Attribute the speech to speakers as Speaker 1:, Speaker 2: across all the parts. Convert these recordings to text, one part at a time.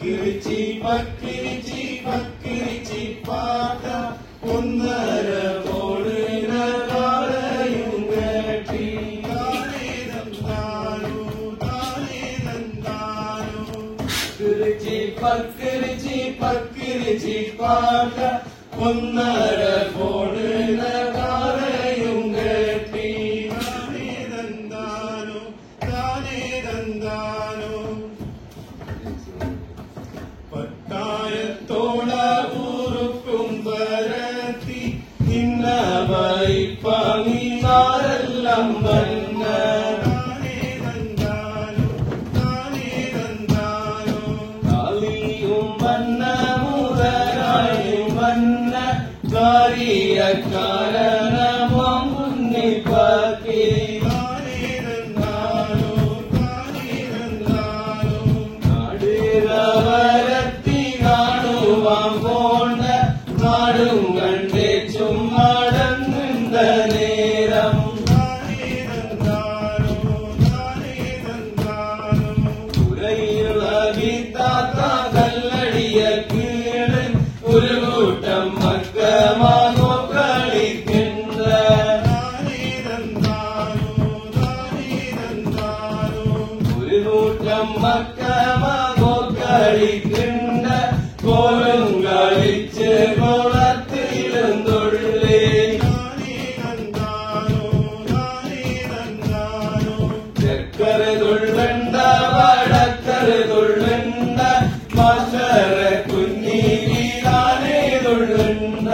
Speaker 1: പക്കിരിച്ചി പക്കിരിച്ചി പക്കിരിച്ചി പാട്ട ഒന്നര കോടിന കാലയും കേട്ടി പക്കിരിച്ചി പക്കിരിച്ചി പാട്ട ഒന്നര കോടിന കാലയും കേട്ടി പട്ടായത്തോള ഊറുക്കും പരത്തി നിന്ന വൈപ്പങ്ങി നാരെല്ലാം വന്ന കാളിയും വന്ന മുതലായും വന്ന കാരണമോ മുന്നിപ്പാക്കി വരത്തി കാണുവാൻ പോണ്ട നാടും കണ്ടേ ചുമ്മാടങ്ങുന്ന നേരം ഉരയിളകിത്താത്ത കല്ലടിയ കീഴ് ഒരു കൂട്ടം മക്കമാകോ കളിക്കുന്ന ഒരു കൂട്ടം മക്കമാകോ കളിക്കുന്ന കോലും കളിച്ച് കോളത്തിരുന്നുള്ളേ ചക്കറുതുള്ളണ്ട വടക്കറുതുള്ളണ്ട മസറ കുഞ്ഞിരിതാനേതുള്ളുണ്ട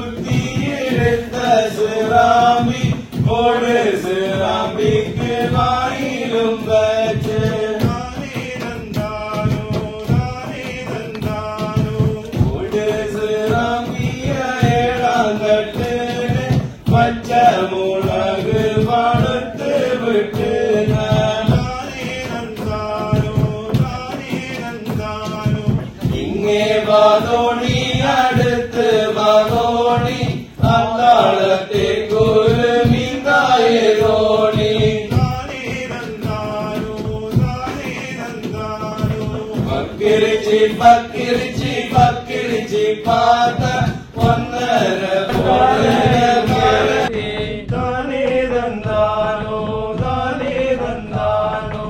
Speaker 1: ബുദ്ധിയെടുത്ത സിറാമി ഓട് സിറാമിക്ക് വായിലും വച്ച് ഓട് സിറാമിയ ഏഴാം കെട്ടിന് പച്ചമുളക് പടുത്ത് വിട്ട് ഇങ്ങേ വാതോണി അടുത്ത് വാതോണി അത്താളത്തെ കുരുമിതായതോണി പക്കിരിച്ചി പക്കിരിച്ചി പക്കിരിച്ചി പാത്ത ഒന്നര താനേ തന്നാനോ താനേ തന്നാനോ.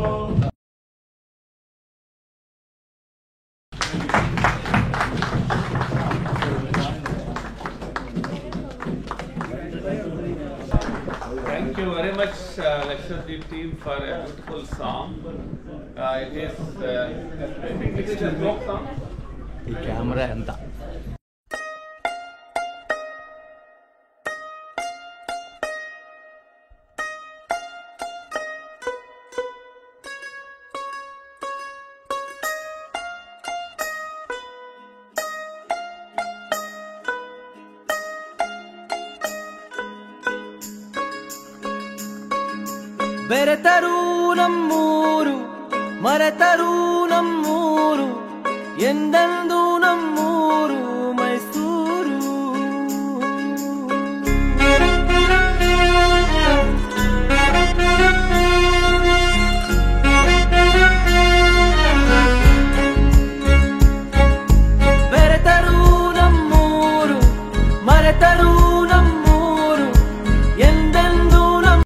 Speaker 2: Thank you very much, Lakshadweep team, for a beautiful song. It is, I think it is a folk song.
Speaker 3: The camera and the
Speaker 4: ಬೆರೆತರೂ ನಮ್ಮೂರು ಮರೆತರೂ ನಮ್ಮೂರು ಎಂದೆಂದೂ ನಮ್ಮೂರು